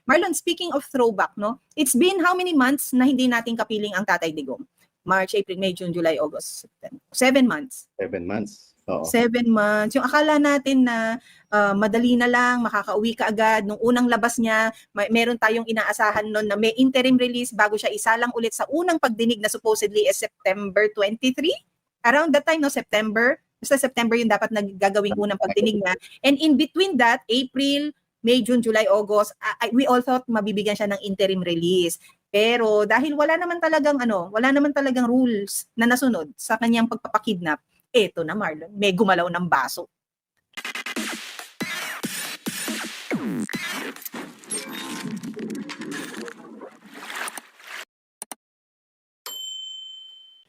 Marlon, speaking of throwback, no? It's been how many months na hindi natin kapiling ang Tatay Digong? March, April, May, June, July, August, September. 7 months. 7 months. Oo. 7 months. Yung akala natin na madali na lang, makakauwi ka agad. Nung unang labas niya, meron tayong inaasahan nun na may interim release bago siya isalang ulit sa unang pagdinig na supposedly is September 23. Around that time, no, September. Basta September yung dapat nagagawing unang pagdinig na. And in between that, April, May, June, July, August, we all thought mabibigyan siya ng interim release. Pero dahil wala naman talagang rules na nasunod sa kanyang pagpapakidnap, eto na Marlon, may gumalaw ng baso.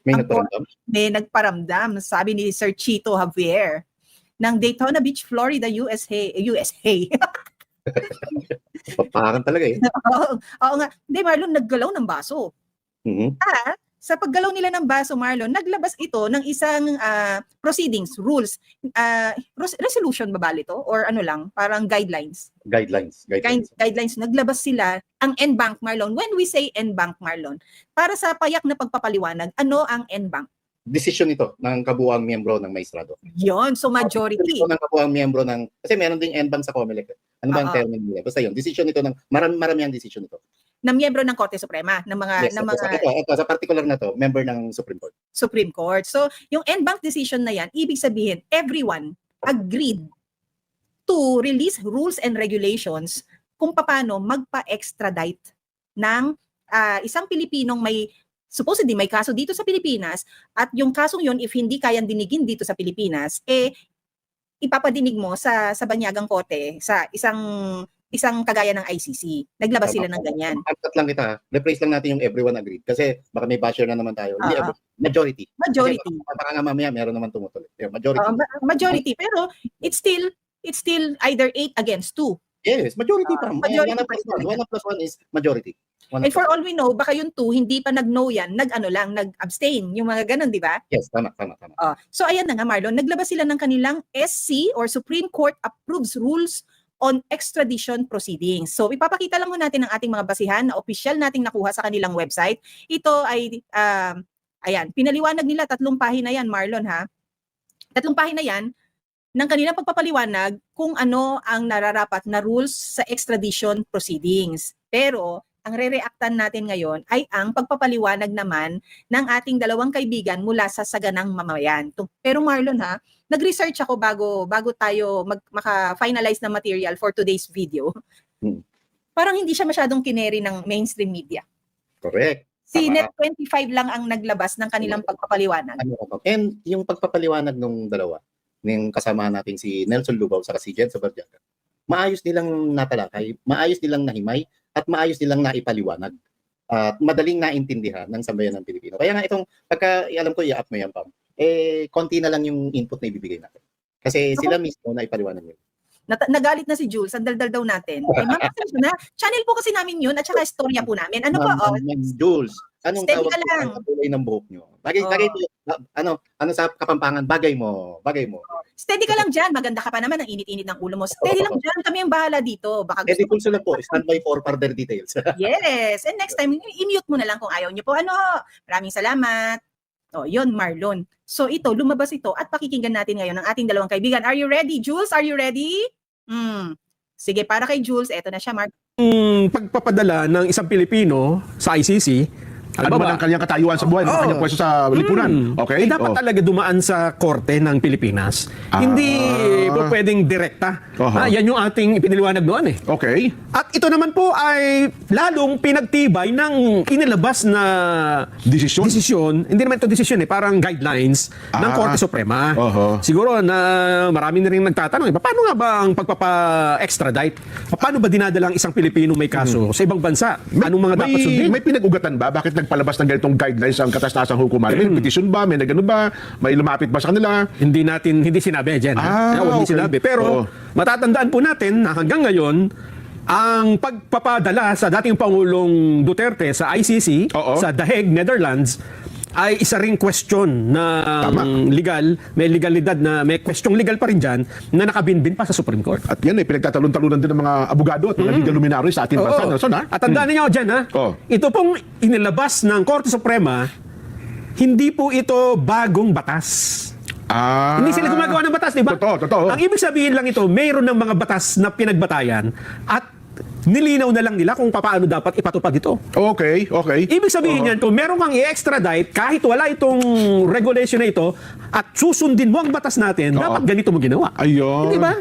May nagparamdam? May nagparamdam, sabi ni Sir Chito Javier ng Daytona Beach, Florida, USA. Papakan talaga eh. Oo nga. Hindi, Marlon, naggalaw ng baso. At sa paggalaw nila ng baso, Marlon, naglabas ito ng isang proceedings, rules, resolution ba bali ito? Or ano lang, parang guidelines. Guidelines. Naglabas sila ang NBank, Marlon. When we say NBank, Marlon, para sa payak na pagpapaliwanag, ano ang NBank? Decision ito ng kabuuang miyembro ng maestrado. Yon, so majority. Ito ng kabuuang miyembro ng, kasi meron ding NBank sa COMELEC. Ano ba ang term nila? Basta yun, decision ito ng, marami ang decision ito. Na miyembro ng Korte Suprema, ng mga... Yes, ito, sa particular na to, member ng Supreme Court. Supreme Court. So, yung NBank decision na yan, ibig sabihin, everyone agreed to release rules and regulations kung paano magpa-extradite ng isang Pilipinong supposedly may kaso dito sa Pilipinas, at yung kasong yon if hindi kayang dinigin dito sa Pilipinas, ipapadinig mo sa Banyagang Korte, sa isang kagaya ng ICC. Naglabas sila ng ganyan. Angkat lang kita, rephrase lang natin yung everyone agreed. Kasi baka may basher na naman tayo. Hindi, majority. Baka nga mamaya meron naman tumutuloy. Majority. Majority, pero it's still either 8 against 2. Yes, majority pa. Majority 1 plus 1 is majority. And for all we know, baka yung 2, hindi pa nag-no yan, nag-abstain. Yung mga ganun, di ba? Yes, tama. So ayan na nga, Marlon, naglabas sila ng kanilang SC or Supreme Court Approves Rules on Extradition Proceedings. So ipapakita lang mo natin ang ating mga basihan na opisyal nating nakuha sa kanilang website. Ito ay, ayan, pinaliwanag nila 3 pahina yan, Marlon, ha? 3 pahina yan ng kanilang pagpapaliwanag kung ano ang nararapat na rules sa extradition proceedings. Pero ang re-reactan natin ngayon ay ang pagpapaliwanag naman ng ating 2 kaibigan mula sa saganang mamayan. Pero Marlon, ha, nag-research ako bago tayo maka-finalize na material for today's video. Parang hindi siya masyadong kineri ng mainstream media. Correct. Si Net25 lang ang naglabas ng kanilang pagpapaliwanag. And yung pagpapaliwanag ng dalawa, ng kasama natin si Nelson Lubao sa si Jed Sabardiaga, maayos nilang natalakay, maayos nilang nahimay, at maayos nilang naipaliwanag. At madaling naintindihan ng sambayan ng Pilipino. Kaya nga itong, alam ko i-up mo yan, Pam, konti na lang yung input na ibibigay natin. Kasi sila mismo na ipaliwanag nila. Nagalit na si Jules, ang daldal daw natin. Na, channel po kasi namin yun at saka istorya po namin. Ano po? Jules, anong steady tawag ka lang. sa kulay ng buhok nyo? Bagay ano sa Kapampangan, bagay mo. Steady ka lang dyan, maganda ka pa naman, ang init-init ng ulo mo. Steady lang dyan, kami ang bahala dito. Baka gusto ko sila po, standby for further details. Yes, and next time, i-mute mo na lang kung ayaw nyo po. Maraming salamat. Yun, Marlon. So ito, lumabas ito at pakikinggan natin ngayon ang ating 2 kaibigan. Are you ready, Jules? Are you ready? Sige, para kay Jules, eto na siya, Mark. Pagpapadala ng isang Pilipino sa ICC, Ano man ang kanyang katayuan sa buhay, ang kanyang pwesto sa lipunan. Okay? Dapat talaga dumaan sa korte ng Pilipinas. Hindi po pwedeng direkta. Yan yung ating ipiniliwanag noon eh. Okay. At ito naman po ay lalong pinagtibay ng inilabas na desisyon. Hindi naman ito desisyon eh, parang guidelines ng Korte Suprema. Siguro na marami na rin nagtatanong, paano nga ba ang pagpapa-extradite? Paano ba dinadala ang isang Pilipino may kaso sa ibang bansa? Anong mga dapat sundin? May pinag-ugatan ba? Bakit nagpalabas ng ganitong guidelines ang katas-tasang hukuman? May petition ba? May nagano ba? May lumapit ba sa kanila? Hindi sinabi, Jen. Hindi sinabi. Pero matatandaan po natin na hanggang ngayon, ang pagpapadala sa dating Pangulong Duterte sa ICC, sa The Hague, Netherlands, ay isa ring question na legal, may legalidad na may question legal pa rin dyan na nakabinbin pa sa Supreme Court. At yan pinagtatalon-talunan din ng mga abogado at mga legal luminaries sa ating bansa. Nelson, ha? At tandaan niyo dyan, ha? Ito pong inilabas ng Korte Suprema, hindi po ito bagong batas. Hindi sila gumagawa ng batas, di ba? Totoo. Ang ibig sabihin lang ito, mayroon ng mga batas na pinagbatayan at nilinaw na lang nila kung paano dapat ipatupad ito. Okay. Ibig sabihin yan, kung meron kang i-extradite, kahit wala itong regulation na ito, at susundin mo ang batas natin, dapat ganito mo ginawa. Ayun. Hindi ba?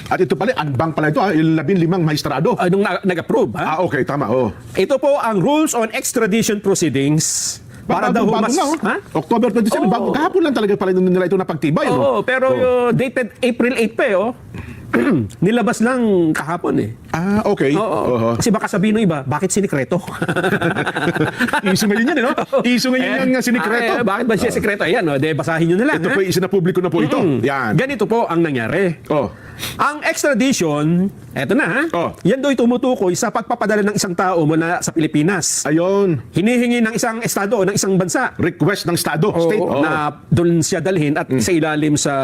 At ito pala, anbang pala ito, yung 15 maestrado. Nung nag-approve, ha? Okay, tama. Ito po ang Rules on Extradition Proceedings. Para daw bago mas... na, October 27, bago kahapon lang talaga pala nila ito napagtibay. Pero dated April 8 pa nilabas lang kahapon Okay. Kasi baka sabihin ng iba, bakit sinikreto? Iso ngayon yan, no? Iso ngayon yung sinikreto. Bakit ba siya sikreto? Ayan, basahin nyo na lang. Ito po, isinapubliko na po ito. Yan. Ganito po ang nangyari. Ang extradition, eto na yan do'y tumutukoy sa pagpapadala ng isang tao mula sa Pilipinas. Ayun. Hinihingi ng isang estado o ng isang bansa. Request ng estado, state. Na doon siya dalhin at sa ilalim sa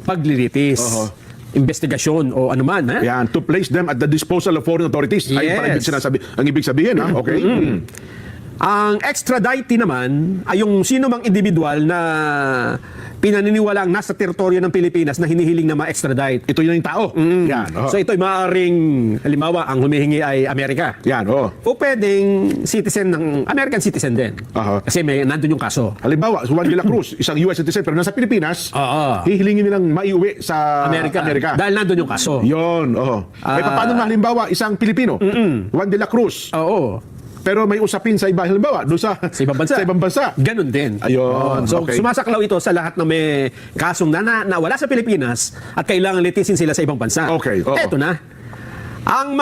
paglilitis. Investigasyon o anuman, ha? Yan, to place them at the disposal of foreign authorities. Ay, parang ang ibig sabihin, ha? Okay. Ang extradite naman ay yung sino mang individual na pinaniniwalaang nasa teritoryo ng Pilipinas na hinihiling na ma-extradite. Ito yun yung tao. Yan. So ito'y maaaring, halimbawa, ang humihingi ay Amerika. Yan, O pwedeng citizen ng American citizen din. Kasi may nandun yung kaso. Halimbawa, Juan de la Cruz, isang US citizen pero nasa Pilipinas, hihilingin nilang maiuwi sa Amerika. Dahil nandun yung kaso. Yun, paano na halimbawa, isang Pilipino, Juan de la Cruz, pero may usapin sa iba, halimbawa, doon sa ibang bansa. Ganun din. Ayun. So, sumasaklaw ito sa lahat na may kasong nawala sa Pilipinas at kailangan litisin sila sa ibang bansa. Okay. Eto na. Ang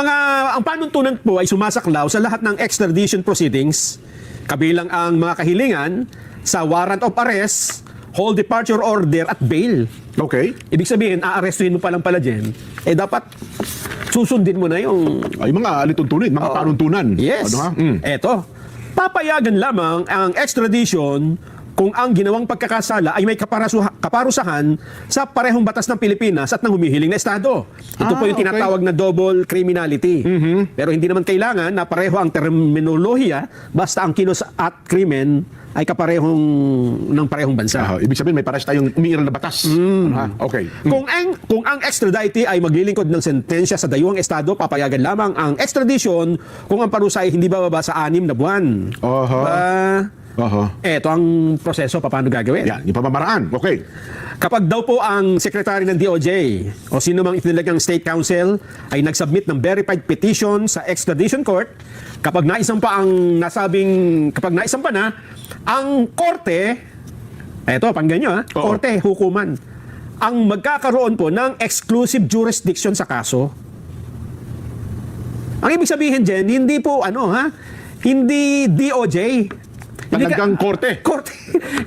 panuntunan po ay sumasaklaw sa lahat ng extradition proceedings, kabilang ang mga kahilingan sa warrant of arrest, hold departure order at bail. Okay. Ibig sabihin, aarestuhin mo pa lang pala dyan, dapat susundin mo na yung... Ay, mga alituntunin, mga panuntunan. Yes. Eto, papayagan lamang ang extradition kung ang ginawang pagkakasala ay may kaparusahan sa parehong batas ng Pilipinas at ng humihiling na estado. Ito po yung tinatawag na double criminality. Pero hindi naman kailangan na pareho ang terminolohiya basta ang kilos at krimen ay ng parehong bansa. Ibig sabihin, may pares tayong umiiral na batas. Okay. Kung ang extradite ay maglilingkod ng sentensya sa dayuhang estado, papayagan lamang ang extradition kung ang parusa ay hindi bababa sa 6 na buwan. Eto ang proseso, paano gagawin? Yan, yung pamamaraan. Okay. Kapag daw po ang secretary ng DOJ o sino mang itinilagang state counsel ay nagsubmit ng verified petition sa extradition court, kapag naisampa na, ang korte, korte, hukuman, ang magkakaroon po ng exclusive jurisdiction sa kaso. Ang ibig sabihin dyan, hindi po hindi DOJ. Talagang korte.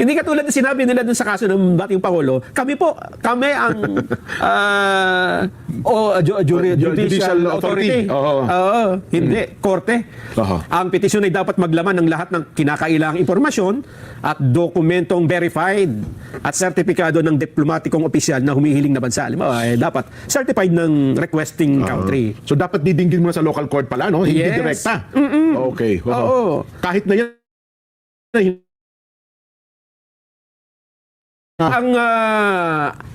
Hindi katulad na sinabi nila dun sa kaso ng dating Pangulo, kami ang judicial authority. Hindi, korte. Ang petisyon ay dapat maglaman ng lahat ng kinakailangang impormasyon at dokumentong verified at sertipikado ng diplomatikong opisyal na humihiling na bansa. Dapat certified ng requesting country. So dapat didinggin mo na sa local court pala, no? Hindi direkta. Okay. Kahit na yan,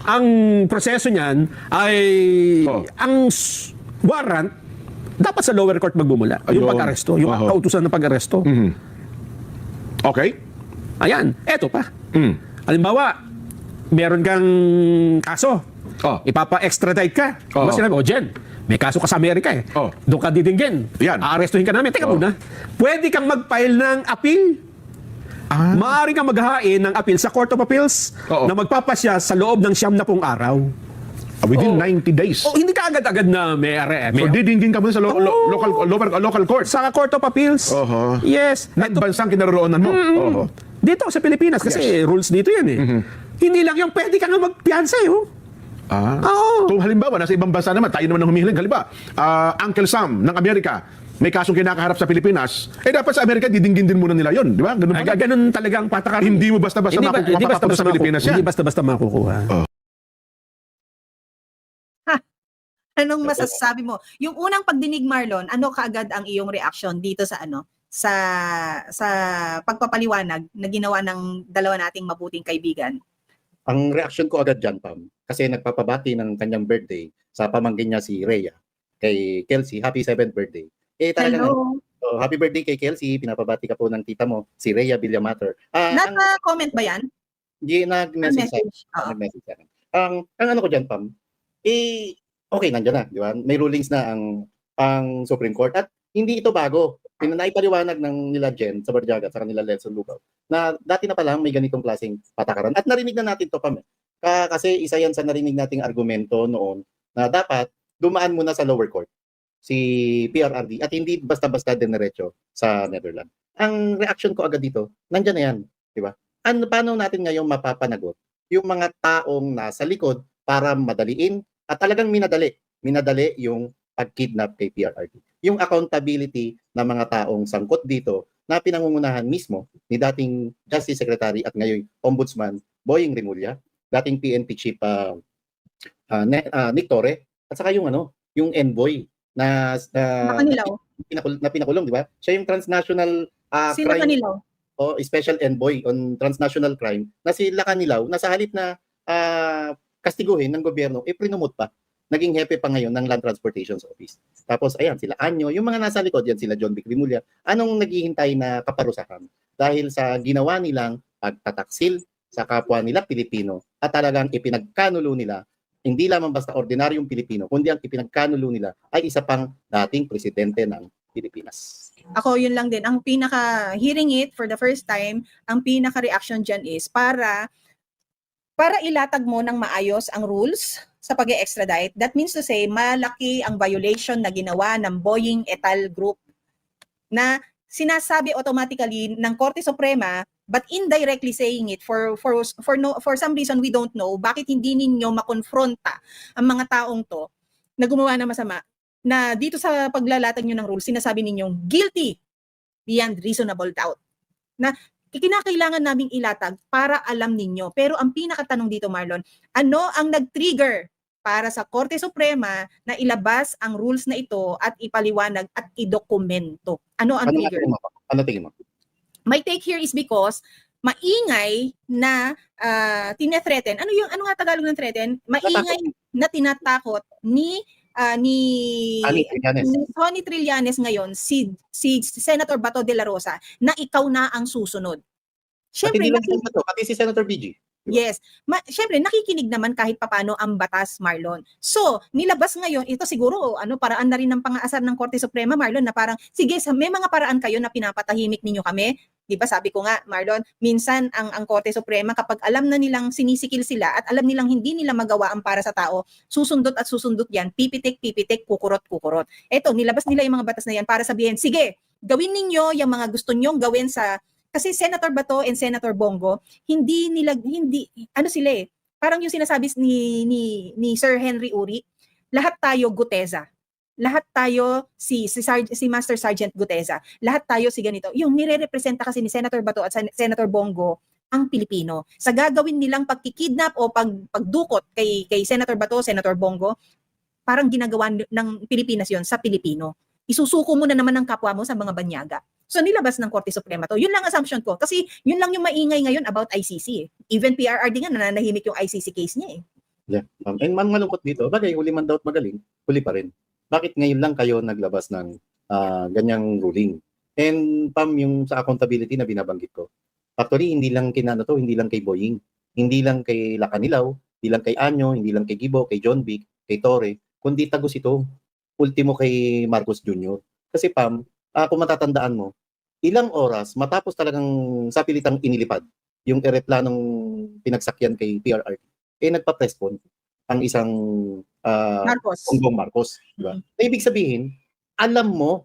ang proseso niyan ay ang warrant dapat sa lower court magmumula. Yung pag-aresto, yung kautusan ng pag-aresto. Okay. Ayan, eto pa. Halimbawa, meron kang kaso. Ipapa-extradite ka. Diba sinabi, Jen, may kaso ka sa Amerika doon ka didinggin. Aarestuhin ka namin. Teka muna. Pwede kang mag-file ng appeal. Maaari kang maghain ng appeal sa Court of Appeals na magpapasya sa loob ng 70 araw. Within 90 days. Hindi ka agad-agad na may So, didinggin ka muna sa local court? Sa Court of Appeals. Yes. At bansang kinaroroonan mo? Dito sa Pilipinas, kasi rules dito yan Hindi lang yung pwede ka nga magpiyansa Kung halimbawa, nasa ibang bansa naman, tayo naman ang humihiling. Halimbawa, Uncle Sam ng Amerika, may kasong kinakaharap sa Pilipinas, dapat sa Amerika didinggin din muna nila yon, di ba? Ganun pala. Ganun talaga ang patakaran. Hindi mo basta-basta mapapapunta sa Pilipinas yan. Hindi basta-basta makukuha. Anong masasabi mo? Yung unang pagdinig, Marlon, ano kaagad ang iyong reaction dito sa sa pagpapaliwanag na ginawa ng dalawa nating mabuting kaibigan? Ang reaction ko agad dyan, Pam, kasi nagpapabati ng kanyang birthday sa pamangkin niya si Rhea, kay Kelsey, happy 7th birthday. Talaga Hello. happy birthday kay Kelsey, pinapabati ka po ng tita mo, si Rhea Villamater. Nasa comment ba yan? Nag-message sa Message. Oo. nag-message sa akin. Ang ano ko dyan, Pam, okay, nandiyan na, di ba? May rulings na ang Supreme Court at hindi ito bago. Naipaliwanag ng nila Jen sa Barjaga at sa kanila Nelson Lugaw na dati na palang may ganitong klaseng patakaran. At narinig na natin to, Pam. Kasi isa yan sa narinig nating argumento noon na dapat dumaan muna sa lower court si PRRD at hindi basta-basta dinerecho sa Netherlands. Ang reaction ko agad dito, nandiyan na yan, di ba? Paano natin ngayon mapapanagot yung mga taong nasa likod para madaliin at talagang minadali yung pag-kidnap kay PRRD. Yung accountability ng mga taong sangkot dito na pinangungunahan mismo ni dating Justice Secretary at ngayon Ombudsman Boying Rimulya, dating PNP Chief Nick Torre, at saka yung envoy na pinakulong, di ba? Siya yung transnational Sino crime Kanilaw? o special envoy on transnational crime na si Lacanilaw na sa halip na kastiguhin ng gobyerno, prinumot pa. Naging hepe pa ngayon ng Land Transportation Office. Tapos ayan, sila Anyo, yung mga nasa likod yan, sila John Vic Rimulya, anong naghihintay na kaparusahan? Dahil sa ginawa nilang pagtataksil sa kapwa nila Pilipino at talagang ipinagkanulo nila, hindi lamang basta ordinaryong Pilipino, kundi ang ipinagkanulo nila ay isa pang dating presidente ng Pilipinas. Ako, yun lang din. Ang hearing it for the first time, ang pinaka-reaction dyan is para ilatag mo ng maayos ang rules sa pag-extradite. That means to say, malaki ang violation na ginawa ng Boying et al. Group na sinasabi automatically ng Korte Suprema but indirectly saying it for some reason we don't know bakit hindi ninyo makonfronta ang mga taong to na gumawa ng masama na dito sa paglalatag nyo ng rules sinasabi ninyong guilty beyond reasonable doubt na kinakailangan naming ilatag para alam ninyo. Pero ang pinakatanong dito, Marlon, ano ang nag-trigger para sa Korte Suprema na ilabas ang rules na ito at ipaliwanag at idokumento? Ano ang trigger? Ano tingin mo? My take here is because maingay na tinethreaten. Ano nga Tagalog ng threaten? Maingay na tinatakot ni Sonny Trillanes ngayon si Senator Bato de la Rosa na ikaw na ang susunod. Siyempre, pati si Senator BG. Yes. Siyempre, nakikinig naman kahit papano ang batas, Marlon. So, nilabas ngayon, ito siguro, paraan na rin ng pang-aasar ng Korte Suprema, Marlon, na parang, sige, may mga paraan kayo na pinapatahimik ninyo kami. Di ba sabi ko nga, Marlon, minsan ang Korte Suprema, kapag alam na nilang sinisikil sila at alam nilang hindi nila magawa ang para sa tao, susundot at susundot yan, pipitik, kukurot. Eto, nilabas nila yung mga batas na yan para sabihin, sige, gawin ninyo yung mga gusto nyong gawin kasi Senator Bato and Senator Bongo, parang yung sinasabi ni Sir Henry Uri, lahat tayo Guteza. Lahat tayo si Master Sergeant Guteza. Lahat tayo si ganito. Yung nire-representa kasi ni Senator Bato at Senator Bongo ang Pilipino. Sa gagawin nilang pagkikidnap o pagdukot kay Senator Bato, Senator Bongo, parang ginagawa ng Pilipinas yon sa Pilipino. Isusuko mo na naman ng kapwa mo sa mga banyaga. So nilabas ng Korte Suprema to. Yun lang assumption ko. Kasi yun lang yung maingay ngayon about ICC. Even PRRD nga nananahimik yung ICC case niya eh. Yeah. And malungkot dito, bagay, huli man daw at magaling, huli pa rin. Bakit ngayon lang kayo naglabas ng ganyang ruling? And Pam, yung sa accountability na binabanggit ko, actually, hindi lang kay Boying, hindi lang kay Lacanilaw, hindi lang kay Anyo, hindi lang kay Gibo, kay John Vic, kay Torre, kundi tagos ito, ultimo kay Marcos Jr. Kasi Pam, kung matatandaan mo, ilang oras matapos talagang sapilitang inilipad yung eroplanong pinagsakyan kay PRRD, nagpa-press-con ang isang Bongbong Marcos. Diba? Ibig sabihin, alam mo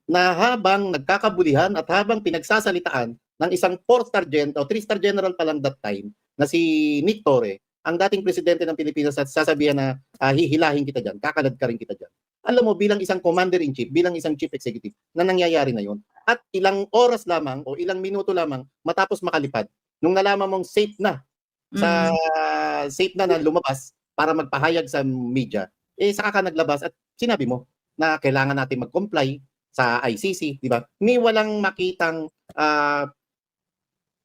na habang nagkakabulihan at habang pinagsasalitaan ng isang 4-star general o 3-star general pa lang that time na si Nick Torre, ang dating presidente ng Pilipinas, at sasabihan na hihilahin kita dyan, kakalad ka rin kita dyan. Alam mo, bilang isang commander-in-chief, bilang isang chief executive, na nangyayari na yon. At ilang oras lamang o ilang minuto lamang matapos makalipad, nung nalaman mong safe na na lumabas para magpahayag sa media, saka ka naglabas at sinabi mo na kailangan natin mag-comply sa ICC, di ba? Ni walang makitang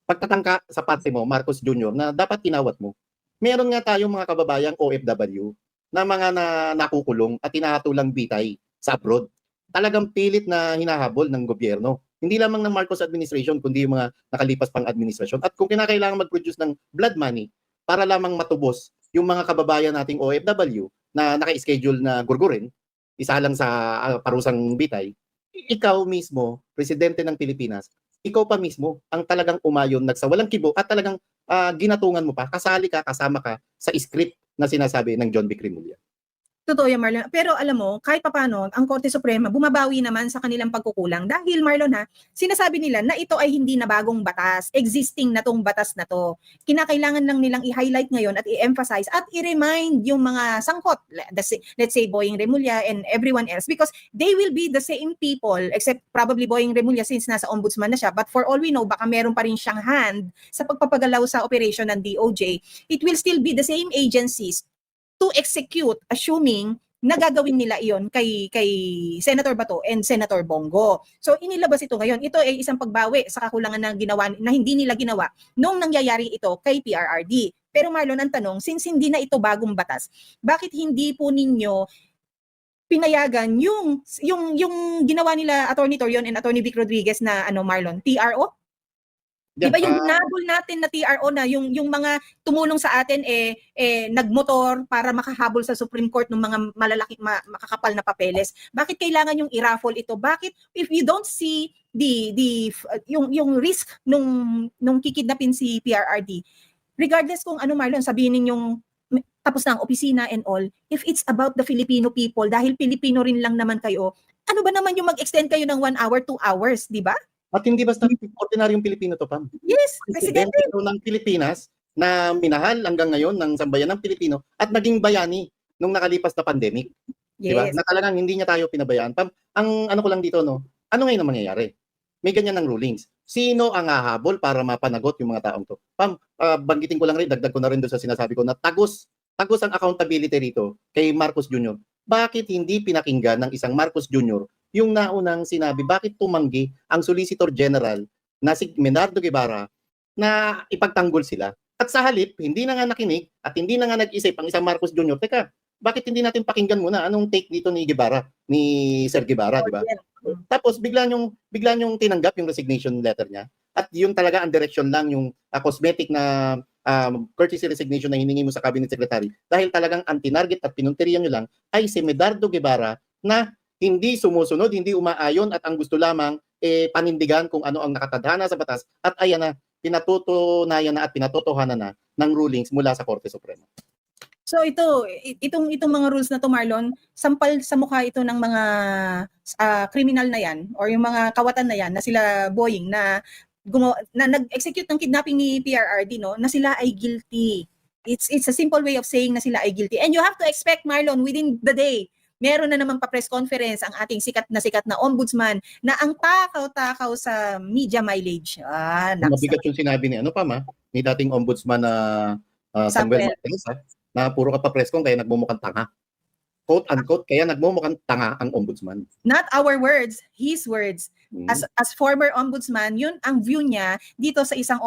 pagtatangka sa parte mo, Marcos Jr., na dapat tinawat mo. Meron nga tayong mga kababayang OFW na mga nakukulong at tinahatulang bitay sa abroad. Talagang pilit na hinahabol ng gobyerno. Hindi lamang ng Marcos administration, kundi yung mga nakalipas pang administrasyon. At kung kinakailangan mag-produce ng blood money para lamang matubos yung mga kababayan nating OFW na naka-schedule na gurgurin, isa lang sa parusang bitay, ikaw mismo, presidente ng Pilipinas, ikaw pa mismo ang talagang umayon, nagsawalang kibo at talagang ginatungan mo pa, kasali ka, kasama ka sa script na sinasabi ng John B. Cremulya. Totoo yan, Marlon. Pero alam mo, kahit papano, ang Korte Suprema bumabawi naman sa kanilang pagkukulang dahil, Marlon, sinasabi nila na ito ay hindi na bagong batas. Existing na tong batas na to. Kinakailangan lang nilang i-highlight ngayon at i-emphasize at i-remind yung mga sangkot, let's say Boying Remulla and everyone else, because they will be the same people, except probably Boying Remulla since nasa ombudsman na siya, but for all we know, baka meron pa rin siyang hand sa pagpapagalaw sa operation ng DOJ. It will still be the same agencies to execute, assuming na gagawin nila iyon kay Senator Bato and Senator Bongo. So inilabas ito ngayon. Ito ay isang pagbawi sa kakulangan na ginawa na hindi nila ginawa nung nangyayari ito kay PRRD. Pero Marlon, ang tanong, since hindi na ito bagong batas, bakit hindi po ninyo pinayagan yung ginawa nila Attorney Torion and Attorney Vic Rodriguez na Marlon, TRO? Diba yung nabol natin na TRO na yung mga tumulong sa atin nagmotor para makahabol sa Supreme Court ng mga malalaki makakapal na papeles. Bakit kailangan yung i-raffle ito? Bakit if you don't see yung risk nung kikidnapin si PRRD, regardless kung Marlon, sabihin ninyong tapos na ang opisina and all, if it's about the Filipino people, dahil Pilipino rin lang naman kayo, ano ba naman yung mag-extend kayo ng 1 hour, 2 hours, di ba? At hindi basta ordinaryong Pilipino to, Pam. Yes, Presidente ng Pilipinas na minahal hanggang ngayon ng sambayan ng Pilipino at naging bayani nung nakalipas na pandemic. Yes. Diba? Na talagang hindi niya tayo pinabayaan. Pam, ang ano ko lang dito, ano ngayon ang mangyayari? May ganyan ng rulings. Sino ang hahabol para mapanagot yung mga taong to? Pam, banggitin ko lang rin, dagdag ko na rin doon sa sinasabi ko na tagos ang accountability rito kay Marcos Jr. Bakit hindi pinakinggan ng isang Marcos Jr. yung naunang sinabi, bakit tumanggi ang Solicitor General na si Menardo Guevara na ipagtanggol sila? At sa halip, hindi na nga nakinig at hindi na nga nag-isip ang isang Marcos Jr. Teka, bakit hindi natin pakinggan muna anong take dito ni Guevara, ni Sir Guevara, di ba? Tapos bigla nyong tinanggap yung resignation letter niya. At yun talaga ang direction lang, yung cosmetic na courtesy resignation na hiningi mo sa cabinet secretary. Dahil talagang ang tinarget at pinunteriyan nyo lang ay si Medardo Guevara na hindi sumusunod, hindi umaayon at ang gusto lamang panindigan kung ano ang nakatadhana sa batas at ayan na, pinatutunayan na at pinatotohanan na ng rulings mula sa Korte Suprema. So itong mga rules na to, Marlon, sampal sa mukha ito ng mga criminal na yan or yung mga kawatan na yan na sila Boying na nag-execute ng kidnapping ni PRRD, no, na sila ay guilty. It's a simple way of saying na sila ay guilty. And you have to expect, Marlon, within the day, meron na naman pa-press conference ang ating sikat na ombudsman na ang takaw-takaw sa media mileage. Mabigat yung sinabi ni ni dating ombudsman na Samuel Martinez, na puro ka pa-press con kaya nagmumukhang tanga. Quote-unquote, kaya nagmumukhang tanga ang ombudsman. Not our words, his words. As former ombudsman, yun ang view niya dito sa isang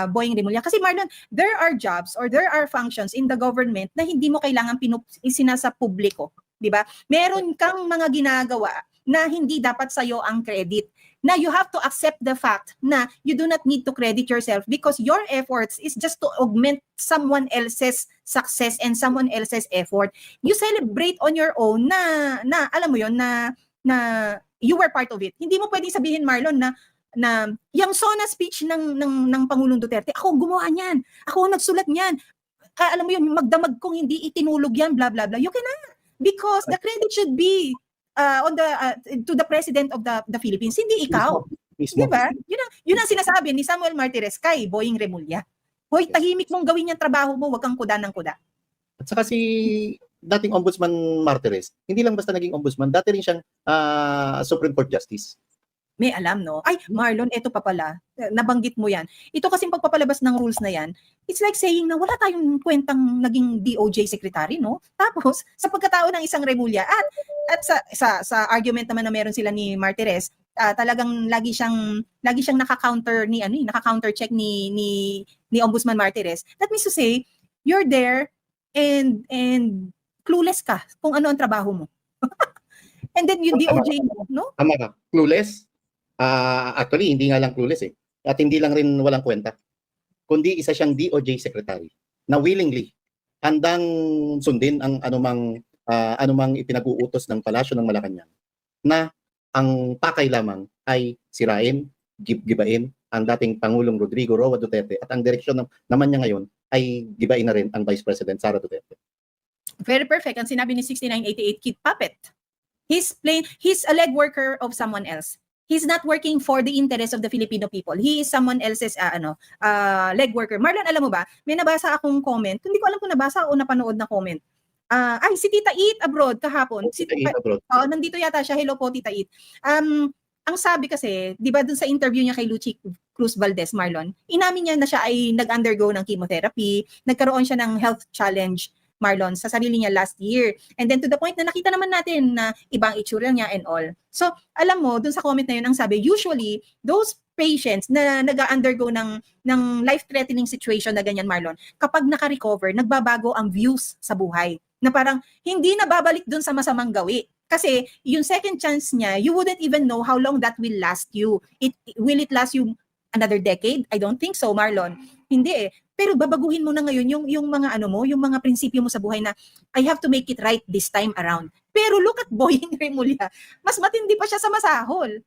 Boying Remulla. Kasi Marlon, there are jobs or there are functions in the government na hindi mo kailangan isinasa publiko. Diba? Meron kang mga ginagawa na hindi dapat sa'yo ang credit. Na you have to accept the fact na you do not need to credit yourself because your efforts is just to augment someone else's success and someone else's effort. You celebrate on your own na alam mo yon na you were part of it. Hindi mo pwedeng sabihin, Marlon, na yung SONA speech ng Pangulong Duterte, ako gumawa niyan. Ako nagsulat niyan. Alam mo yun, magdamag kong hindi itinulog yan, blah blah blah. You cannot. Because the credit should be to the President of the Philippines, hindi ikaw. Mismo. Diba? Yun ang sinasabi ni Samuel Martirez kay Boying Remulla. Hoy, tahimik mong gawin yung trabaho mo, wag kang kuda ng kuda. At saka si dating Ombudsman Martires, hindi lang basta naging ombudsman, dati rin siyang Supreme Court Justice. May alam, no? Ay, Marlon, eto pa pala. Nabanggit mo yan. Ito kasing pagpapalabas ng rules na yan, it's like saying na wala tayong kwentang naging DOJ secretary, no? Tapos, sa pagkatao ng isang Remulla, at sa argument naman na meron sila ni Martires, talagang lagi siyang naka-counter naka-counter check ni Ombudsman Martires. That means to say, you're there and clueless ka kung ano ang trabaho mo. And then yung DOJ mo, no? Tama ka. Clueless? Actually, hindi nga lang clueless eh. At hindi lang rin walang kwenta. Kundi isa siyang DOJ secretary na willingly handang sundin ang anumang ipinag-uutos ng palasyo ng Malacanang na ang pakay lamang ay sirain, gibain ang dating Pangulong Rodrigo Roa Duterte at ang direksyon naman niya ngayon ay gibain na rin ang Vice President Sara Duterte. Very perfect. Ang sinabi ni 6988, keep puppet. He's a leg worker of someone else. He's not working for the interest of the Filipino people. He is someone else's leg worker. Marlon, alam mo ba, may nabasa akong comment. Hindi ko alam kung nabasa o napanood na comment. Si Tita It abroad kahapon. Tita It abroad. Nandito yata siya. Hello po, Tita It. Ang sabi kasi, di ba dun sa interview niya kay Lucy Cruz Valdez, Marlon, inamin niya na siya ay nag-undergo ng chemotherapy, nagkaroon siya ng health challenge, Marlon, sa sarili niya last year. And then to the point na nakita naman natin na ibang itsura niya and all. So, alam mo, dun sa comment na yun, ang sabi, usually, those patients na nag-undergo ng life-threatening situation na ganyan, Marlon, kapag naka-recover, nagbabago ang views sa buhay. Na parang hindi na babalik dun sa masamang gawi. Kasi yung second chance niya, you wouldn't even know how long that will last you. Will it last you another decade? I don't think so, Marlon. Hindi eh. Pero babaguhin mo na ngayon yung mga yung mga prinsipyo mo sa buhay na I have to make it right this time around. Pero look at Boying Remulla. Mas matindi pa siya sa masahol.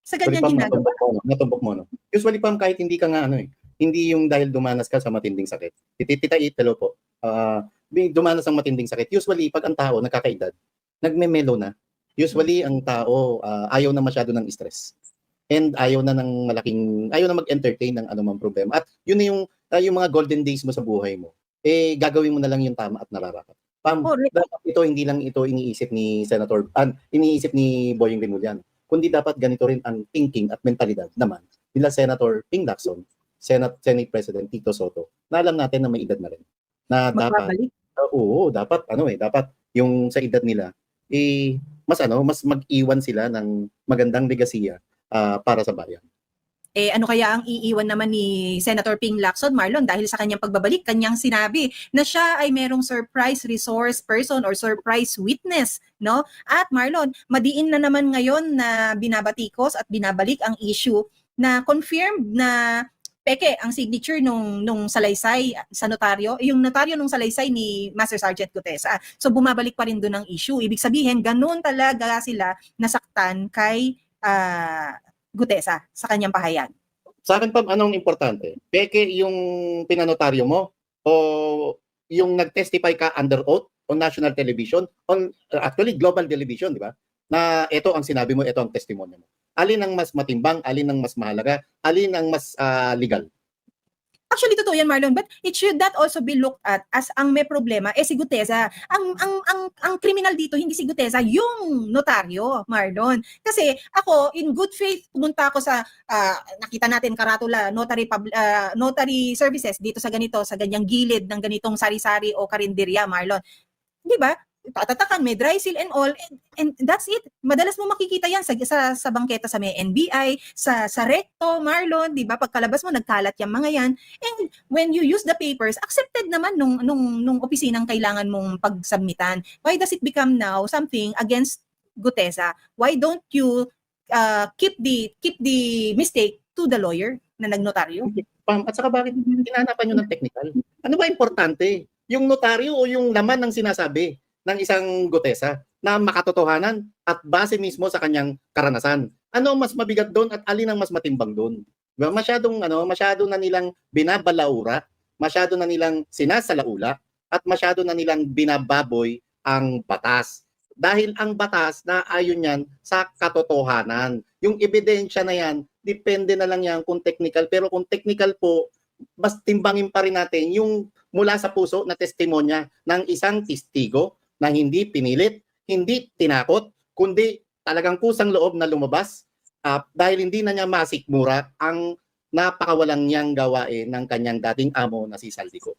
Sa ganyan ginagawa. Natumbok mo, no? Usually, Pam, kahit hindi ka nga hindi yung dahil dumanas ka sa matinding sakit. Tita It, hello po. Dumanas ang matinding sakit. Usually, pag ang tao nagkakaedad, nagme-mellow na. Usually, ang tao ayaw na masyado ng stress. And ayaw na mag-entertain ng anumang problema. At yun na yung mga golden days mo sa buhay mo. Gagawin mo na lang yung tama at nararapat. Pam, dapat ito hindi lang ito iniisip ni iniisip ni Boying Remulla. Kundi dapat ganito rin ang thinking at mentalidad naman nila Senator Ping Lacson, Senate President Tito Soto. Na alam natin na may edad na rin. Na dapat dapat yung sa edad nila mas mag-iwan sila ng magandang legasiya para sa bayan. Ano kaya ang iiwan naman ni Senator Ping Lacson, Marlon, dahil sa kanyang pagbabalik, kanyang sinabi na siya ay merong surprise resource person or surprise witness, no? At Marlon, madiin na naman ngayon na binabatikos at binabalik ang issue na confirmed na peke ang signature nung salaysay sa notaryo, yung notaryo nung salaysay ni Master Sergeant Gutesa. So bumabalik pa rin doon ang issue. Ibig sabihin, ganun talaga sila nasaktan kay Gutesa sa kanyang pahayag. Sa akin, Pam, anong importante? Peke yung pinanotaryo mo o yung nag-testify ka under oath on national television, actually global television, di ba? Na ito ang sinabi mo, ito ang testimonya mo. Alin ang mas matimbang, alin ang mas mahalaga, alin ang mas legal? Actually, totoo yan, Marlon, but it should not also be looked at as ang may problema si Gutesa. Ang criminal dito, hindi si Gutesa, yung notaryo, Marlon. Kasi ako, in good faith, pumunta ako sa, nakita natin karatula, notary services dito sa ganyang gilid ng ganitong sari-sari o karinderya, Marlon. Di ba? Tatatakan, may dry seal and all, and that's it. Madalas mo makikita yan sa bangketa sa may NBI, sa recto, Marlon, di ba? Pagkalabas mo, nagkalat yung mga yan. And when you use the papers, accepted naman nung opisinang kailangan mong pagsubmitan. Why does it become now something against Gutesa? Why don't you keep the mistake to the lawyer na nagnotaryo? At saka bakit hinahanapan nyo ng technical? Ano ba importante? Yung notaryo o yung laman ng sinasabi ng isang Gutesa na makatotohanan at base mismo sa kanyang karanasan? Ano mas mabigat doon at alin ang mas matimbang doon? Diba? Masyado na nilang binabalaura, masyado na nilang sinasalaula, at masyado na nilang binababoy ang batas. Dahil ang batas na ayon yan sa katotohanan. Yung ebidensya na yan, depende na lang yan kung technical. Pero kung technical po, mas timbangin pa rin natin yung mula sa puso na testimonya ng isang testigo na hindi pinilit, hindi tinakot, kundi talagang kusang loob na lumabas dahil hindi na niya masikmura ang napakawalang niyang gawain ng kanyang dating amo na si Saldico.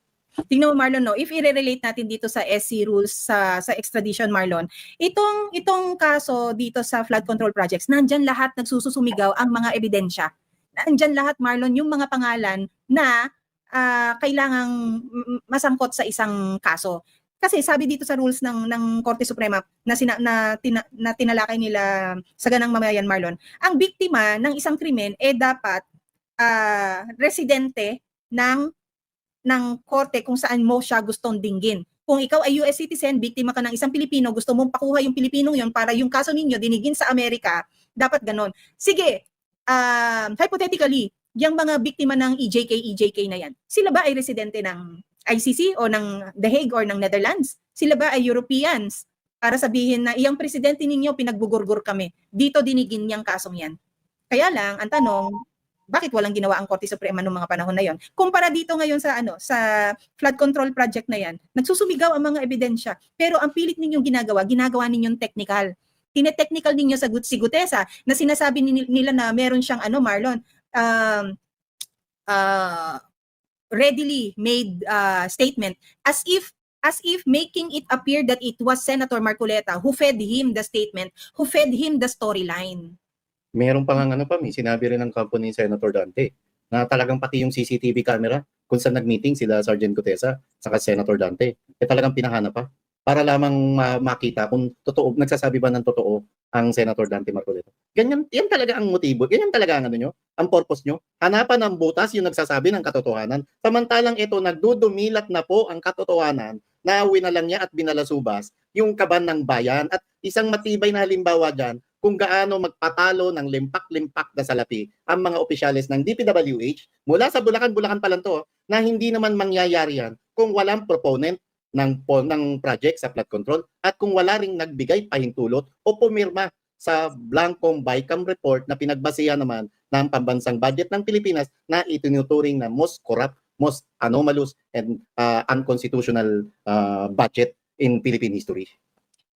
Tingnan mo Marlon, no, if i-relate natin dito sa SC rules sa extradition, Marlon, itong kaso dito sa flood control projects, nandyan lahat nagsususumigaw ang mga ebidensya. Nandyan lahat, Marlon, yung mga pangalan na kailangang masangkot sa isang kaso. Kasi sabi dito sa rules ng Korte Suprema na tinalakay nila sa ganang mamayan, Marlon, ang biktima ng isang krimen dapat residente ng korte kung saan mo siya gustong dinggin. Kung ikaw ay US citizen, biktima ka ng isang Pilipino, gusto mong pakuha yung Pilipinong yon para yung kaso ninyo dinigin sa Amerika, dapat ganon. Sige, hypothetically, yung mga biktima ng EJK na yan, sila ba ay residente ng ICC o ng The Hague or ng Netherlands? Sila ba ay Europeans? Para sabihin na iyang presidente ninyo, pinagbugurgur kami. Dito dinigin niyang kasong yan. Kaya lang, ang tanong, bakit walang ginawa ang Korte Suprema noong mga panahon na yon? Kumpara dito ngayon sa flood control project na yan, nagsusumigaw ang mga ebidensya, pero ang pilit ninyong ginagawa ninyong technical. Tinetechnical ninyo sa si Gutesa na sinasabi nila na meron siyang Marlon, readily made statement as if making it appear that it was Senator Marcoleta who fed him the statement, who fed him the storyline. Meron pa nga may sinabi rin ng company Senator Dante na talagang pati yung CCTV camera kung saan nag-meeting sila Sergeant Gutesa saka Senator Dante, talagang pinahanap pa para lamang makita kung totoo, nagsasabi ba ng totoo ang Senator Dante Marcoleta. Ganyan, yan talaga ang motibo, ganyan talaga ang nyo, ang purpose nyo. Hanapan ng butas yung nagsasabi ng katotohanan. Samantalang ito, nagdudumilat na po ang katotohanan na winalang niya at binalasubas yung kaban ng bayan. At isang matibay na halimbawa dyan, kung gaano magpatalo ng limpak-limpak na salapi ang mga opisyalis ng DPWH mula sa Bulacan pa lang to, na hindi naman mangyayari yan kung walang proponent ng project sa flood control at kung wala ring nagbigay pahintulot o pumirma sa blankong BICAM report na pinagbasihan naman ng pambansang budget ng Pilipinas na itinuturing na most corrupt, most anomalous and unconstitutional budget in Philippine history.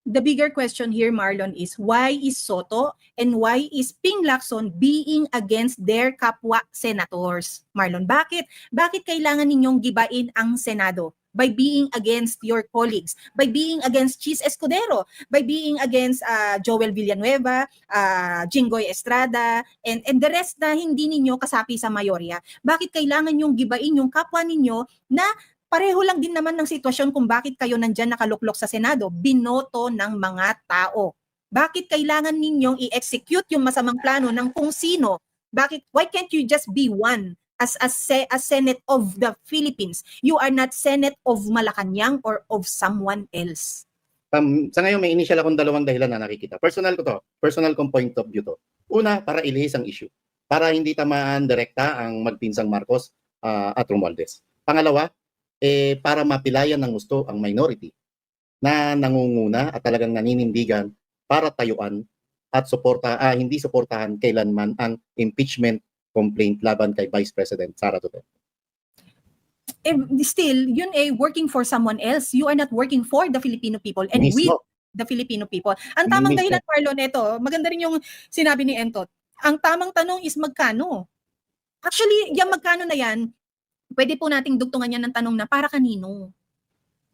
The bigger question here, Marlon, is why is Soto and why is Ping Lacson being against their kapwa senators? Marlon, bakit kailangan ninyong gibain ang Senado? By being against your colleagues, by being against Chis Escudero, by being against Joel Villanueva, Jinggoy Estrada, and the rest na hindi ninyo kasapi sa mayorya. Bakit kailangan nyong gibain yung kapwa ninyo na pareho lang din naman ng sitwasyon kung bakit kayo nandyan nakaluklok sa Senado, binoto ng mga tao. Bakit kailangan ninyong i-execute yung masamang plano ng kung sino? Why can't you just be one as Senate of the Philippines? You are not Senate of Malacanang or of someone else. Sa ngayon, may initial akong dalawang dahilan na nakikita. Personal kong point of view to. Una, para ilihis ang issue. Para hindi tamaan direkta ang magpinsang Marcos at Romualdez. Pangalawa, para mapilayan ng gusto ang minority na nangunguna at talagang naninindigan para tayuan at hindi suportahan kailanman ang impeachment complaint laban kay Vice President Sara Duterte. Still, yun working for someone else. You are not working for the Filipino people and with the Filipino people. Ang tamang dahilan, Marlon, ito, maganda rin yung sinabi ni Entot. Ang tamang tanong is magkano? Actually, yung magkano na yan, pwede po nating dugtungan yan ng tanong na para kanino?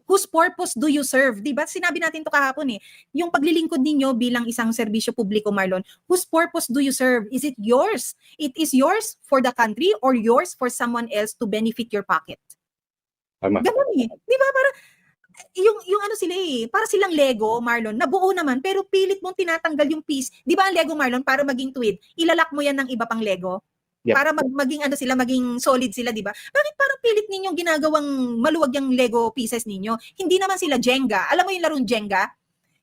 Whose purpose do you serve? Diba? Sinabi natin to kahapon yung paglilingkod ninyo bilang isang serbisyo publiko, Marlon, whose purpose do you serve? Is it yours? It is yours for the country or yours for someone else to benefit your pocket? Tama. Ganun Diba? Para, yung ano sila para silang Lego, Marlon, nabuo naman, pero pilit mong tinatanggal yung piece. Diba ang Lego, Marlon, para maging tweed, ilalak mo yan ng iba pang Lego? Yep. Para maging solid sila, di ba? Bakit parang pilit ninyong ginagawang maluwag yung Lego pieces ninyo? Hindi naman sila Jenga. Alam mo yung larong Jenga?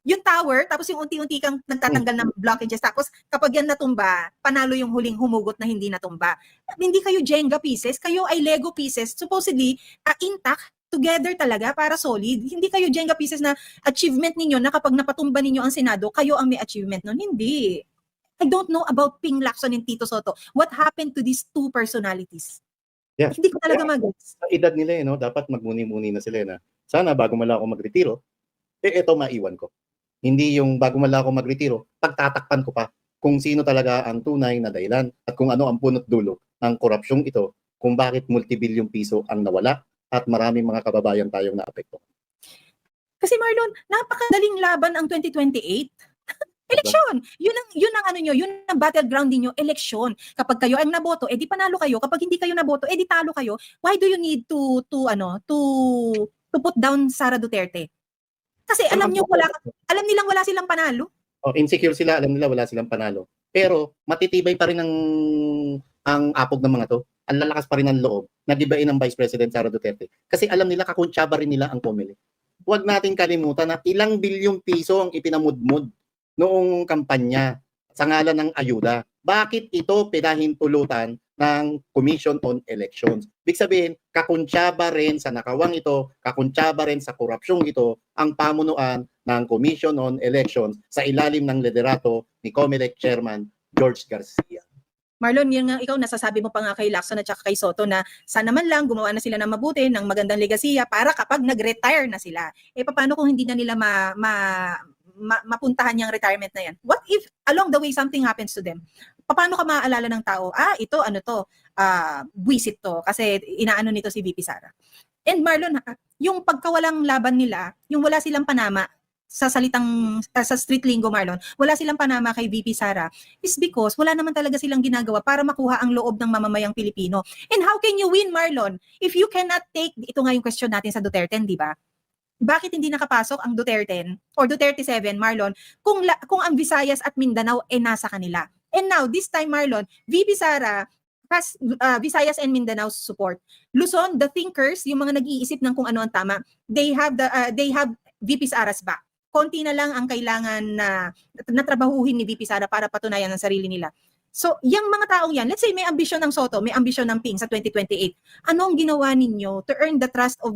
Yung tower, tapos yung unti-unti kang nagtatanggal ng blockages, tapos kapag yan natumba, panalo yung huling humugot na hindi natumba. Hindi kayo Jenga pieces, kayo ay Lego pieces, supposedly intact, together talaga para solid. Hindi kayo Jenga pieces na achievement ninyo na kapag napatumba ninyo ang Senado, kayo ang may achievement nun. Hindi. I don't know about Ping Lacson and Tito Soto. What happened to these two personalities? Yeah. Hindi ko talaga mag-gets. Sa edad nila, dapat magmuni-muni na sila na sana bago mala ako magretiro, ito maiwan ko. Hindi yung bago man lang ako magretiro, pagtatakpan ko pa kung sino talaga ang tunay na dahilan at kung ano ang punot dulo ng korupsyong ito, kung bakit multibilyong piso ang nawala at maraming mga kababayan tayong naapekto. Kasi Marlon, napakadaling laban ang 2028. Eleksyon! Yun ang ano nyo, yun ang battleground niyo, eleksyon. Kapag kayo ang naboto, edi panalo kayo. Kapag hindi kayo naboto, edi talo kayo. Why do you need to put down Sara Duterte? Kasi alam nilang wala silang panalo. Insecure sila, alam nila wala silang panalo. Pero matitibay pa rin ang apog ng mga to. Ang lalakas pa rin ang loob na gibain ng Vice President Sara Duterte. Kasi alam nila kakuntsaba rin nila ang COMELEC. Huwag natin kalimutan na ilang bilyong piso ang ipinamudmud noong kampanya sa ngalan ng ayuda. Bakit ito pinahintulutan ng Commission on Elections? Big sabihin, kakuntsaba rin sa nakawang ito, kakuntsaba rin sa korupsyong ito, ang pamunuan ng Commission on Elections sa ilalim ng liderato ni COMELEC Chairman George Garcia. Marlon, yun nga, ikaw nasasabi mo pa nga kay Lacson at saka kay Soto na sana man lang gumawa na sila ng mabuti, ng magandang legasiya para kapag nag-retire na sila. Paano kung hindi na nila mapuntahan yung retirement na yan? What if along the way something happens to them? Paano ka maaalala ng tao? Ito, buwisit to kasi inaano nito si VP Sara. And Marlon, yung pagkawalang laban nila, yung wala silang panama, sa street lingo Marlon, wala silang panama kay VP Sara is because wala naman talaga silang ginagawa para makuha ang loob ng mamamayang Pilipino. And how can you win, Marlon, if you cannot take, ito nga yung question natin sa Duterte, di ba? Bakit hindi nakapasok ang Duterte or Duterte 7, Marlon, kung ang Visayas at Mindanao nasa kanila? And now, this time, Marlon, VP Sara has Visayas and Mindanao's support. Luzon, the thinkers, yung mga nag-iisip ng kung ano ang tama, they have VP Sara's back. Konti na lang ang kailangan na trabahuhin ni VP Sara para patunayan ang sarili nila. So, yung mga taong yan, let's say may ambisyon ng Soto, may ambisyon ng Ping sa 2028. Anong ginawa ninyo to earn the trust of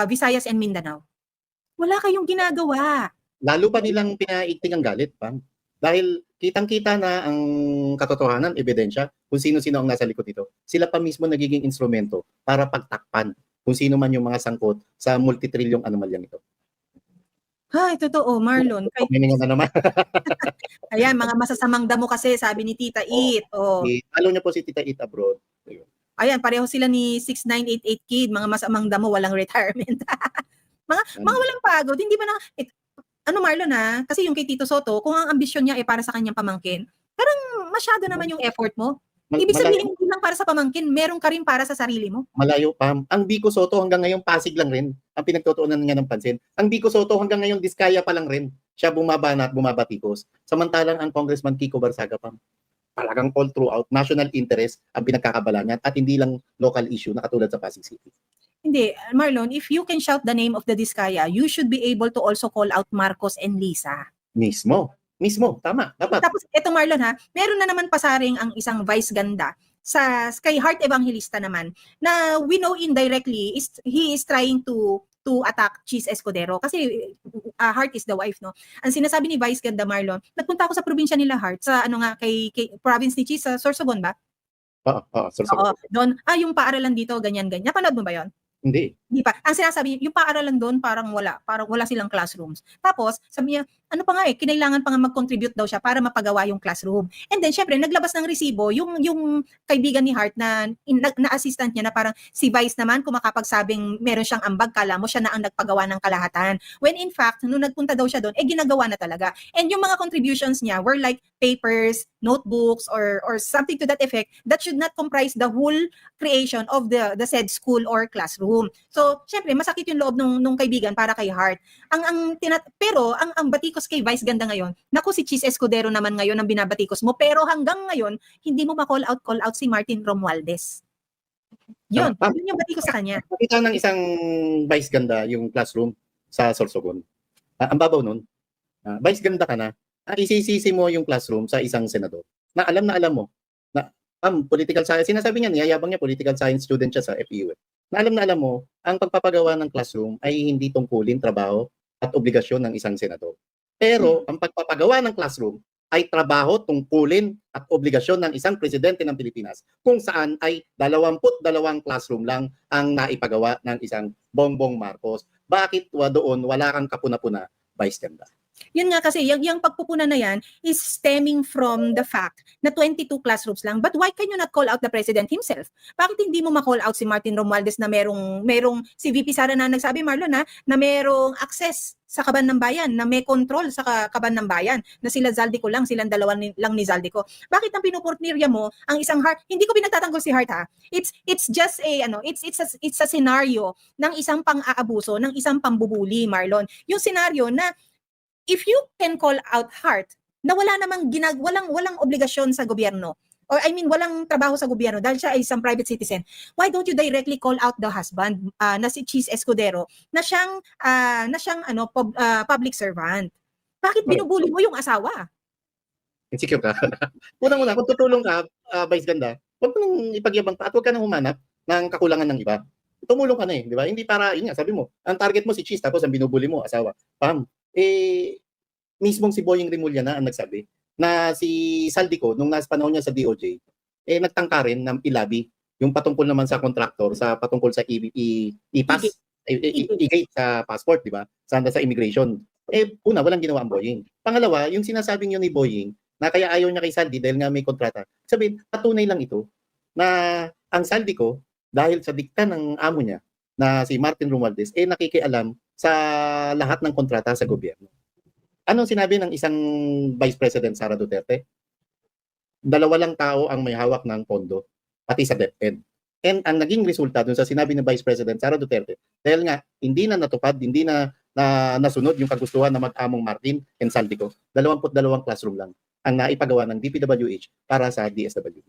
Visayas and Mindanao? Wala kayong ginagawa. Lalo pa nilang pinaigting ang galit, Pam. Dahil kitang-kita na ang katotohanan, ebidensya, kung sino-sino ang nasa likod nito. Sila pa mismo nagiging instrumento para pagtakpan kung sino man yung mga sangkot sa multitrilyong anomalyang ito. Totoo, Marlon. Meaning na naman. Ayan, mga masasamang damo kasi, sabi ni Tita It. Follow niyo po si Tita It abroad. Ayan, pareho sila ni 6988 Kid, mga masamang damo, walang retirement. mga walang pagod, hindi ba na, Marlon kasi yung kay Tito Soto, kung ang ambisyon niya ay para sa kanyang pamangkin, parang masyado naman yung effort mo. Ibig sabihin, hindi lang para sa pamangkin, meron ka rin para sa sarili mo. Malayo, Pam. Ang Vico Soto hanggang ngayon Pasig lang rin ang pinagtutuunan niya ng pansin. Ang Vico Soto hanggang ngayon Diskaya pa lang rin. Siya bumabana at bumabatikos. Samantalang ang Congressman Kiko Barsaga, Pam, talagang all throughout national interest ang pinagkakabalangan at hindi lang local issue na katulad sa Pasig City. Hindi, Marlon, if you can shout the name of the Diskaya, you should be able to also call out Marcos and Lisa. Mismo, tama, dapat. Tapos eto Marlon meron na naman pasaring ang isang vice ganda kay Heart Evangelista naman na we know indirectly he is trying to attack Cheese Escudero kasi Heart is the wife, no. Ang sinasabi ni Vice Ganda Marlon, nagpunta ako sa probinsya nila Heart sa kay province ni Cheese sa Sorsogon ba? Sorsogon. Doon, yung paaralan dito ganyan. Napanood mo ba 'yon? Hindi pa. Ang sinasabi, yung paaralan doon parang wala silang classrooms. Tapos, sabi niya, ano pa nga kinailangan pa nga mag-contribute daw siya para mapagawa yung classroom. And then, syempre, naglabas ng resibo yung kaibigan ni Hart na assistant niya na parang si Vice naman, kung makapagsabing meron siyang ambag, kala mo siya na ang nagpagawa ng kalahatan. When in fact, nung nagpunta daw siya doon, ginagawa na talaga. And yung mga contributions niya were like papers, notebooks, or something to that effect that should not comprise the whole creation of the said school or classroom. So, syempre, masakit yung loob nung kaibigan para kay Hart. Pero ang batikos kay Vice Ganda ngayon, naku si Cheese Escudero naman ngayon ang binabatikos mo, pero hanggang ngayon, hindi mo ma-call out si Martin Romualdez. Yun yung batikos sa kanya. Nakita ng isang Vice Ganda yung classroom sa Sorsogon. Ang babaw nun, Vice Ganda ka na, isisisi mo yung classroom sa isang senador. Na alam mo, na political science, sinasabi niya, niyayabang niya, political science student siya sa FEU. Na alam mo, ang pagpapagawa ng classroom ay hindi tungkulin trabaho at obligasyon ng isang senador. Pero ang pagpapagawa ng classroom ay trabaho, tungkulin at obligasyon ng isang presidente ng Pilipinas kung saan ay 22 classroom lang ang naipagawa ng isang Bongbong Marcos. Bakit doon wala kang kapuna-puna Vice Ganda. Yun nga kasi, yung pagpupunan na yan is stemming from the fact na 22 classrooms lang. But why can you not call out the President himself? Bakit hindi mo ma-call out si Martin Romualdez na merong si VP Sara na nagsabi, Marlon, na merong access sa Kaban ng Bayan, na may control sa Kaban ng Bayan, na sila Zaldico lang, silang dalawa lang ni Zaldico. Bakit ang pinupurtnirya mo ang isang Hart? Hindi ko pinagtatanggol si Hart, ha. It's just it's a scenario ng isang pang-aabuso, ng isang pambubuli, Marlon. Yung scenario na if you can call out Hart na wala namang walang obligasyon sa gobyerno, or I mean walang trabaho sa gobyerno dahil siya ay isang private citizen, why don't you directly call out the husband na si Cheese Escudero na siyang public servant? Bakit binubuli mo yung asawa? Insecure ka. Unang-una, kung tutulong ka, Vice Ganda, huwag mo nang ipagyabang pa at huwag ka nang humanap ng kakulangan ng iba. Tumulong ka na di ba? Hindi para, yun nga, sabi mo, ang target mo si Cheese tapos ang binubuli mo, asawa. Pam, mismong si Boying Rimulya na ang nagsabi na si Zaldico, nung nasa panahon niya sa DOJ, nagtangka rin ng ilabi yung patungkol naman sa contractor, patungkol sa e-pass, e-gate sa passport, di ba? Sa immigration. Una, walang ginawa ang Boying. Pangalawa, yung sinasabing yun ni Boying, na kaya ayaw niya kay Zaldi dahil nga may kontrata. Sabihin, patunay lang ito na ang Zaldico, dahil sa dikta ng amo niya, na si Martin Romualdez, nakikialam sa lahat ng kontrata sa gobyerno. Anong sinabi ng isang Vice President Sara Duterte? 2 lang tao ang may hawak ng pondo, pati sa DepEd. And ang naging resulta dun sa sinabi ng Vice President Sara Duterte, dahil nga hindi na natupad, hindi na nasunod yung kagustuhan ng mag-among Martin and Zaldico, 22 classroom lang ang naipagawa ng DPWH para sa DSWD.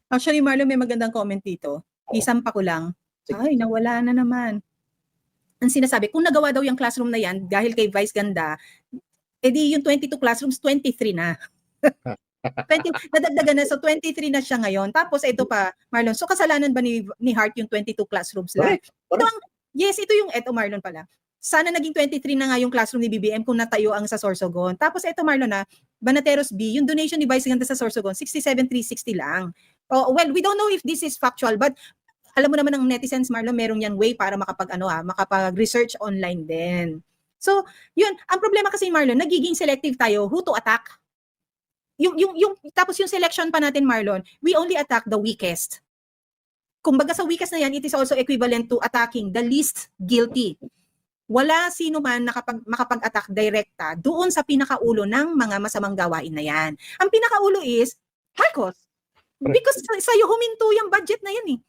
Actually, Marlon, may magandang comment dito. Isampa ko lang. Ay, nawala na naman. Ang sinasabi, kung nagawa daw yung classroom na yan dahil kay Vice Ganda, edi yung 22 classrooms, 23 na. 20, nadagdagan na, so 23 na siya ngayon. Tapos ito pa, Marlon, so kasalanan ba ni Hart yung 22 classrooms lang? Yes, ito yung Marlon pala. Sana naging 23 na nga yung classroom ni BBM kung natayo ang sa Sorsogon. Tapos ito, Marlon, Banateros B, yung donation ni Vice Ganda sa Sorsogon, 67,360 lang. Oh, well, we don't know if this is factual, but alam mo naman ng netizens, Marlon, meron yan way para makapag-research online din. So, yun, ang problema kasi, Marlon, nagiging selective tayo who to attack. Tapos yung selection pa natin, Marlon, we only attack the weakest. Kumbaga sa weakest na yan, it is also equivalent to attacking the least guilty. Wala sino man makapag-attack direkta doon sa pinakaulo ng mga masamang gawain na yan. Ang pinakaulo is Marcos. Because sa'yo huminto yung budget na yan eh.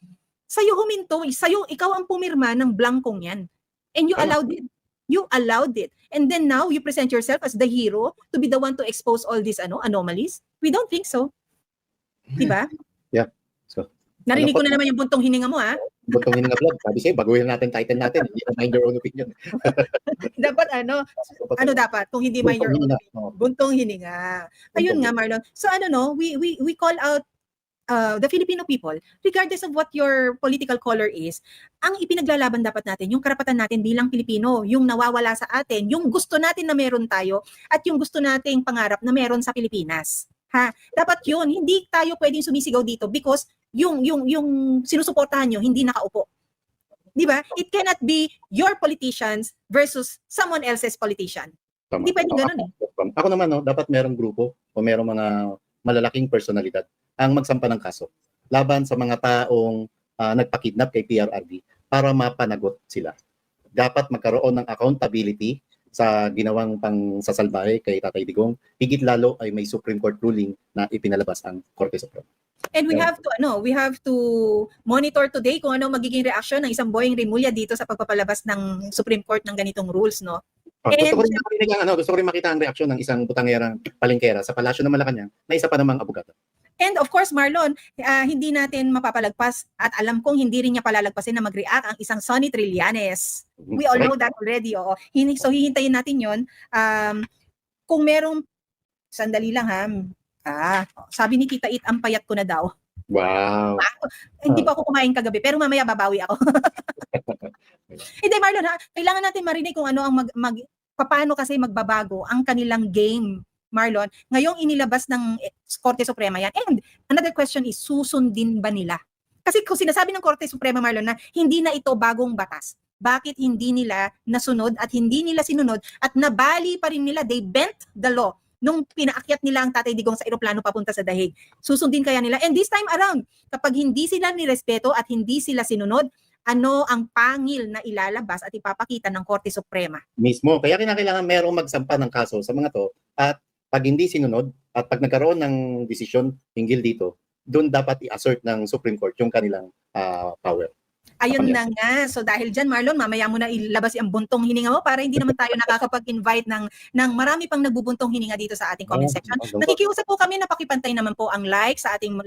Sa'yo huminto, ikaw ang pumirma ng blankong yan. And you allowed it. You allowed it. And then now, you present yourself as the hero to be the one to expose all these anomalies? We don't think so. Diba? Yeah. So, narinig ko na naman yung buntong hininga mo, ha? Buntong hininga vlog. Sabi sa'yo, baguhin natin title natin. Hindi na mind your own opinion. Dapat ano dapat? Kung hindi mind your own opinion. Buntong hininga. Ayun nga, Marlon. So we call out the Filipino people, regardless of what your political color is, ang ipinaglalaban dapat natin, yung karapatan natin bilang Pilipino, yung nawawala sa atin, yung gusto natin na meron tayo, at yung gusto nating pangarap na meron sa Pilipinas. Ha? Dapat yun, hindi tayo pwedeng sumisigaw dito because yung sinusuportahan nyo, hindi nakaupo. Di ba? It cannot be your politicians versus someone else's politician. Tama. Hindi pwedeng ganun eh. Ako naman, dapat merong grupo o merong mga malalaking personalidad ang magsampa ng kaso laban sa mga taong nagpakidnap kay PRRD para mapanagot sila. Dapat magkaroon ng accountability sa ginawang pangsasalbahe kay Tatay Digong. Higit lalo ay may Supreme Court ruling na ipinalabas ang Korte Suprema. And we have to monitor today kung ano magiging reaksyon ng isang Boying Rimulya dito sa pagpapalabas ng Supreme Court ng ganitong rules, no? Gusto ko rin makita ang reaksyon ng isang butangerang palengkera sa Palasyo ng Malacanang na isa pa namang abogado. And of course, Marlon, hindi natin mapapalagpas at alam kong hindi rin niya palalagpasin na mag-react ang isang Sonny Trillanes. We all know that already. Oo. So hihintayin natin yon. Kung merong, sandali lang ha, sabi ni Tita It, ang payat ko na daw. Wow. Hindi pa ako kumain kagabi, pero mamaya babawi ako. Hindi, Marlon, kailangan natin marinig kung ano ang paano kasi magbabago ang kanilang game, Marlon. Ngayong inilabas ng Korte Suprema yan. And another question is, susundin ba nila? Kasi kung sinasabi ng Korte Suprema, Marlon, na hindi na ito bagong batas, bakit hindi nila nasunod at hindi nila sinunod at nabali pa rin nila, they bent the law nung pinaakyat nila ang Tatay Digong sa eroplano papunta sa Dahig. Susundin kaya nila? And this time around, kapag hindi sila nirespeto at hindi sila sinunod, ano ang pangil na ilalabas at ipapakita ng Korte Suprema? Mismo. Kaya kinakailangan merong magsampa ng kaso sa mga to at pag hindi sinunod at pag nagkaroon ng desisyon hinggil dito, doon dapat i-assert ng Supreme Court yung kanilang power. Ayun na nga. So dahil dyan, Marlon, mamaya mo na ilabas ang buntong hininga mo para hindi naman tayo nakakapag-invite ng marami pang nagbubuntong hininga dito sa ating comment section. Nakikiusap po kami na pakipantay naman po ang like sa ating